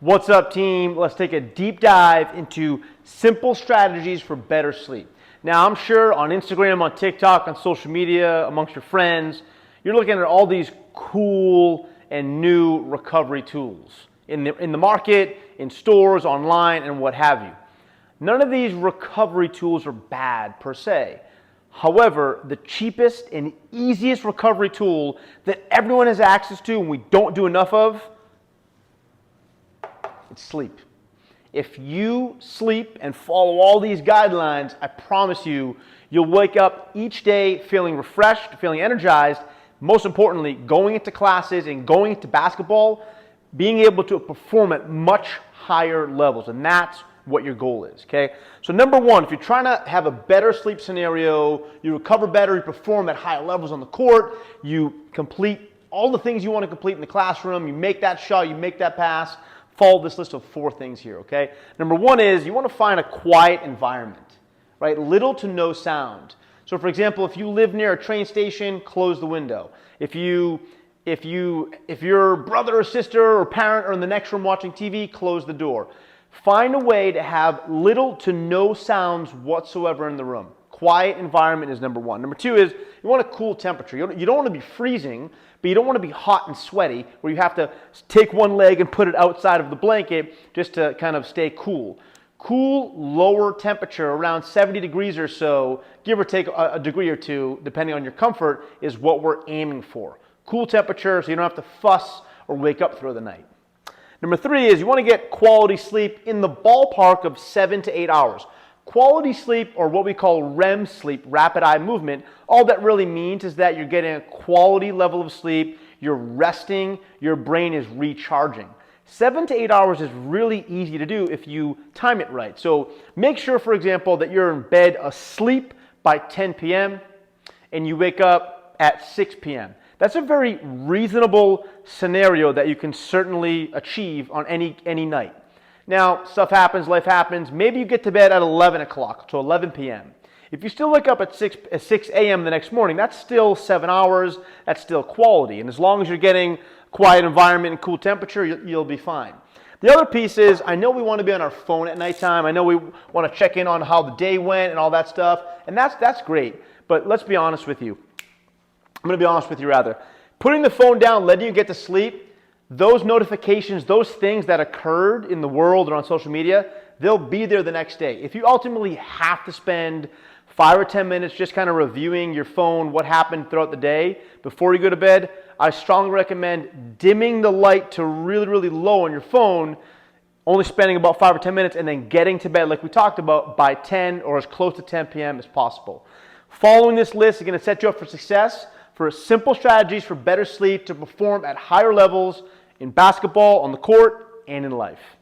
What's up, team? Let's take a deep dive into simple strategies for better sleep. Now, I'm sure on Instagram, on TikTok, on social media, amongst your friends, you're looking at all these cool and new recovery tools in the market, in stores, online, and what have you. None of these recovery tools are bad per se. However, the cheapest and easiest recovery tool that everyone has access to and we don't do enough of, it's sleep. If you sleep and follow all these guidelines, I promise you, you'll wake up each day feeling refreshed, feeling energized. Most importantly, going into classes and going into basketball, being able to perform at much higher levels. And that's what your goal is, okay? So number one, if you're trying to have a better sleep scenario, you recover better, you perform at higher levels on the court, you complete all the things you want to complete in the classroom, you make that shot, you make that pass, follow this list of 4 things here, okay? Number one is you want to find a quiet environment, right? Little to no sound. So for example, if you live near a train station, close the window. If your brother or sister or parent are in the next room watching TV, close the door. Find a way to have little to no sounds whatsoever in the room. Quiet environment is number one. Number two is you want a cool temperature. You don't want to be freezing, but you don't want to be hot and sweaty where you have to take one leg and put it outside of the blanket just to kind of stay cool. Cool, lower temperature, around 70 degrees or so, give or take a degree or two, depending on your comfort, is what we're aiming for. Cool temperature so you don't have to fuss or wake up through the night. Number 3 is you want to get quality sleep in the ballpark of 7 to 8 hours. Quality sleep, or what we call REM sleep, rapid eye movement, all that really means is that you're getting a quality level of sleep, you're resting, your brain is recharging. 7 to 8 hours is really easy to do if you time it right. So make sure, for example, that you're in bed asleep by 10 p.m. and you wake up at 6 p.m. That's a very reasonable scenario that you can certainly achieve on any night. Now, stuff happens, life happens. Maybe you get to bed at 11 o'clock to 11 p.m. If you still wake up at 6 a.m. the next morning, that's still 7 hours. That's still quality. And as long as you're getting quiet environment and cool temperature, you'll be fine. The other piece is, I know we want to be on our phone at nighttime. I know we want to check in on how the day went and all that stuff. And that's great. But let's be honest with you. I'm going to be honest with you rather. Putting the phone down, letting you get to sleep, those notifications, those things that occurred in the world or on social media, they'll be there the next day. If you ultimately have to spend 5 or 10 minutes just kind of reviewing your phone, what happened throughout the day before you go to bed, I strongly recommend dimming the light to really, really low on your phone, only spending about 5 or 10 minutes, and then getting to bed, like we talked about, by 10 or as close to 10 p.m. as possible. Following this list is going to set you up for success, for simple strategies for better sleep to perform at higher levels in basketball, on the court, and in life.